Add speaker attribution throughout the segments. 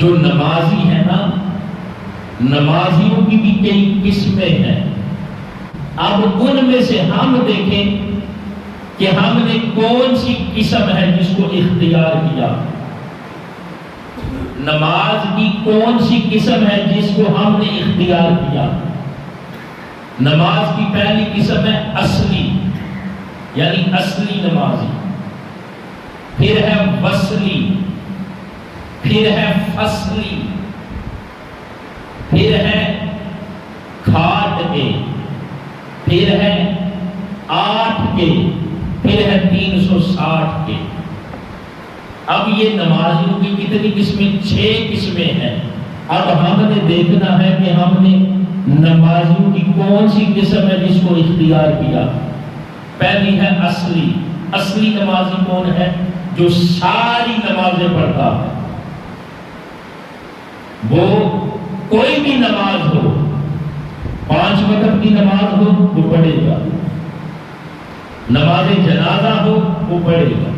Speaker 1: جو نمازی ہے نا، نمازیوں کی بھی کئی قسمیں ہیں۔ اب ان میں سے ہم دیکھیں کہ ہم نے کون سی قسم ہے جس کو اختیار کیا۔ نماز کی کون سی قسم ہے جس کو ہم نے اختیار کیا؟ نماز کی پہلی قسم ہے اصلی، یعنی اصلی نمازی، پھر ہے وصلی، پھر ہے فصلی، پھر ہے کھاٹ کے، پھر ہے 8 کے، پھر ہے 360 کے۔ اب یہ نمازیوں کی کتنی قسمیں؟ 6 قسمیں ہیں۔ اب ہم نے دیکھنا ہے کہ ہم نے نمازیوں کی کون سی قسم ہے جس کو اختیار کیا۔ پہلی ہے اصلی۔ اصلی نمازی کون ہے؟ جو ساری نمازیں پڑھتا ہے۔ وہ کوئی بھی نماز ہو، 5 وقت کی نماز ہو وہ پڑھے گا، نماز جنازہ ہو وہ پڑھے گا،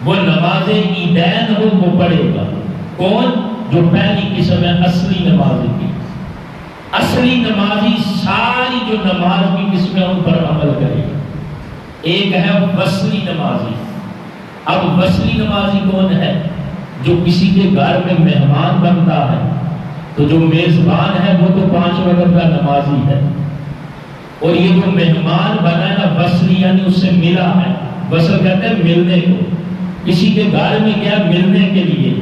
Speaker 1: وہ نماز عیدین ہو وہ پڑھے گا۔ کون؟ جو پہلی قسم ہے اصلی نمازی کی۔ اصلی نمازی ساری جو نماز کی قسمیں ان پر عمل کرے گا۔ ایک ہے وصلی نمازی۔ اب وصلی نمازی کون ہے؟ جو کسی کے گھر میں مہمان بنتا ہے تو جو میزبان ہے وہ تو 5 وقت کا نمازی ہے، اور یہ جو مہمان بنا ہے نا وصلی، یعنی اس سے ملا ہے۔ وصل کہتے ہیں ملنے کو۔ کسی کے گھر میں گیا ملنے کے لیے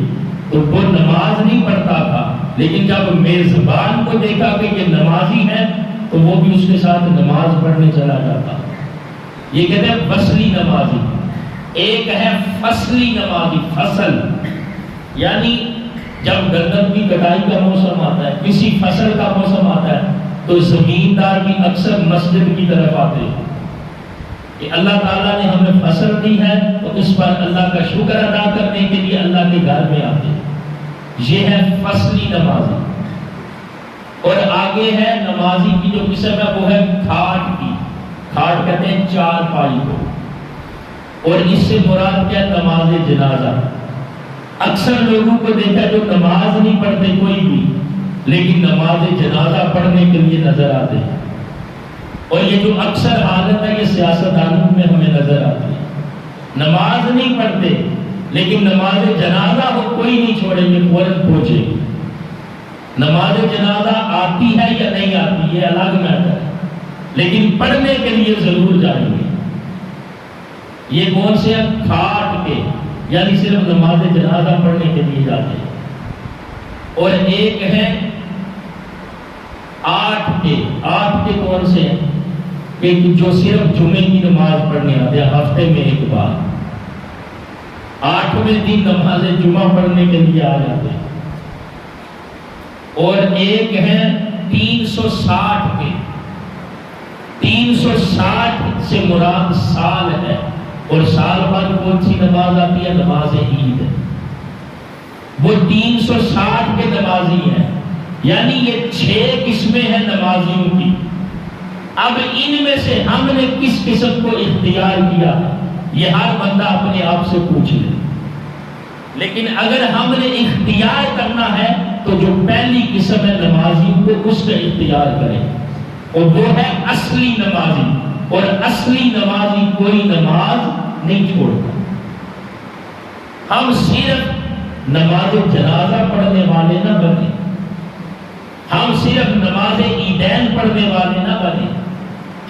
Speaker 1: تو وہ نماز نہیں پڑھتا تھا، لیکن جب میزبان کو دیکھا کہ یہ نمازی ہے تو وہ بھی اس کے ساتھ نماز پڑھنے چلا جاتا۔ یہ کہتے ہیں وصلی نمازی۔ ایک ہے فصلی نمازی۔ فصل یعنی جب گندم کی کٹائی کا موسم آتا ہے، کسی فصل کا موسم آتا ہے تو زمیندار بھی اکثر مسجد کی طرف آتے ہیں کہ اللہ تعالیٰ نے ہمیں فصل دی ہے تو اس پر اللہ کا شکر ادا کرنے کے لیے اللہ کے گھر میں آتے ہیں۔ یہ ہے فصلی نمازی۔ اور آگے ہے نمازی کی جو قسم ہے وہ ہے کھاٹ کی۔ کھاٹ کہتے ہیں 4 پائی کو، اور اس سے مراد کیا؟ نماز جنازہ۔ اکثر لوگوں کو دیکھا جو نماز نہیں پڑھتے کوئی بھی، لیکن نماز جنازہ پڑھنے کے لیے نظر آتے ہیں، اور یہ جو اکثر حالت ہے یہ سیاستدانوں میں ہمیں نظر آتی ہے۔ نماز نہیں پڑھتے لیکن نماز جنازہ ہو کوئی نہیں چھوڑیں گے، فوراً پہنچے۔ نماز جنازہ آتی ہے یا نہیں آتی یہ الگ میٹر ہے، لیکن پڑھنے کے لیے ضرور جائیں گے۔ یہ کون سے ہیں؟ کھاٹ کے، یعنی صرف نماز جنازہ پڑھنے کے لیے جاتے ہیں۔ اور ایک ہے 8 کے۔ 8 کے کون سے ہیں؟ کہ جو صرف جمعے کی نماز پڑھنے آتے ہیں ہفتے میں ایک بار، 8ویں دن نماز جمعہ پڑھنے کے لیے آ جاتے ہیں۔ اور ایک ہے 360 کے۔ 360 سے مراد سال ہے، اور سال بعد کون سی نماز آتی ہے؟ نماز عید۔ وہ 360 کے نمازی ہیں، یعنی یہ 6 قسمیں ہیں نمازیوں کی۔ اب ان میں سے ہم نے کس قسم کو اختیار کیا یہ ہر بندہ اپنے آپ سے پوچھ لے۔ لیکن اگر ہم نے اختیار کرنا ہے تو جو پہلی قسم ہے نمازیوں کو اس کا اختیار کریں، اور وہ ہے اصلی نمازی۔ اور اصلی نمازی کوئی نماز نہیں چھوڑتا۔ ہم صرف نماز جنازہ پڑھنے والے نہ بنے، ہم صرف نماز عیدین پڑھنے والے نہ بنے،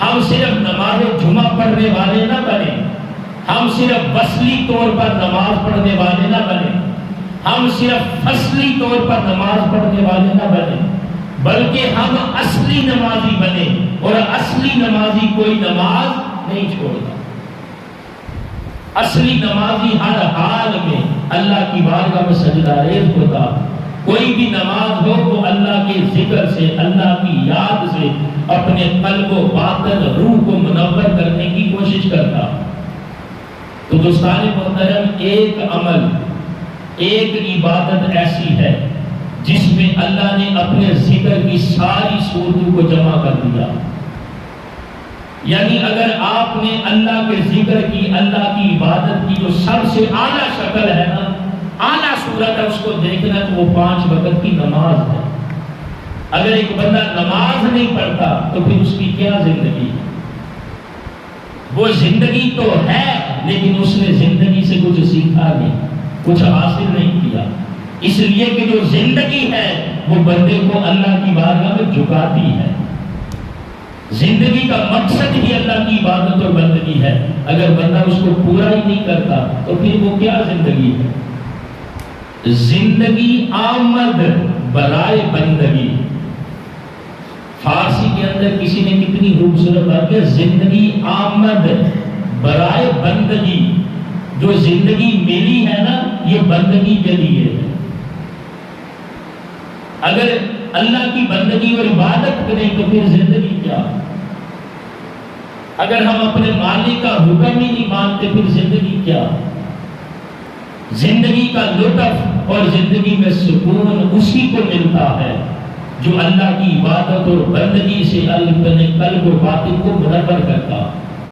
Speaker 1: ہم صرف نماز جمعہ پڑھنے والے نہ بنے، ہم صرف وصلی طور پر نماز پڑھنے والے نہ بنے، ہم صرف فصلی طور پر نماز پڑھنے والے نہ بنے، بلکہ ہم اصلی نمازی بنے۔ اور اصلی نمازی کوئی نماز نہیں چھوڑتا۔ اصلی نمازی ہر حال میں اللہ کی بارگاہ میں سجدہ ریز ہوتا۔ کوئی بھی نماز ہو تو اللہ کے ذکر سے، اللہ کی یاد سے اپنے قلب و باطن روح کو منور کرنے کی کوشش کرتا۔ تو دوستان محترم، ایک عمل، ایک عبادت ایسی ہے جس میں اللہ نے اپنے ذکر کی ساری صورتوں کو جمع کر دیا۔ یعنی اگر آپ نے اللہ کے ذکر کی، اللہ کی عبادت کی جو سب سے اعلیٰ شکل ہے نا، اعلیٰ صورت ہے اس کو دیکھنا تو وہ 5 وقت کی نماز ہے۔ اگر ایک بندہ نماز نہیں پڑھتا تو پھر اس کی کیا زندگی ہے؟ وہ زندگی تو ہے لیکن اس نے زندگی سے کچھ سیکھا نہیں، کچھ حاصل نہیں کیا، اس لیے کہ جو زندگی ہے وہ بندے کو اللہ کی بارگاہ میں جھکاتی ہے۔ زندگی کا مقصد ہی اللہ کی عبادت اور بندگی ہے، اگر بندہ اس کو پورا ہی نہیں کرتا تو پھر وہ کیا زندگی ہے؟ زندگی آمد برائے بندگی۔ فارسی کے اندر کسی نے کتنی خوبصورت بات کی، زندگی آمد برائے بندگی۔ جو زندگی ملی ہے نا یہ بندگی کے لیے ہے۔ اگر اللہ کی بندگی اور عبادت کریں تو پھر زندگی کیا؟ اگر ہم اپنے مالک کا حکم ہی نہیں مانتے پھر زندگی کیا؟ زندگی کا لطف اور زندگی میں سکون اسی کو ملتا ہے جو اللہ کی عبادت اور بندگی سے اپنے قلب و باطن کو منور کرتا۔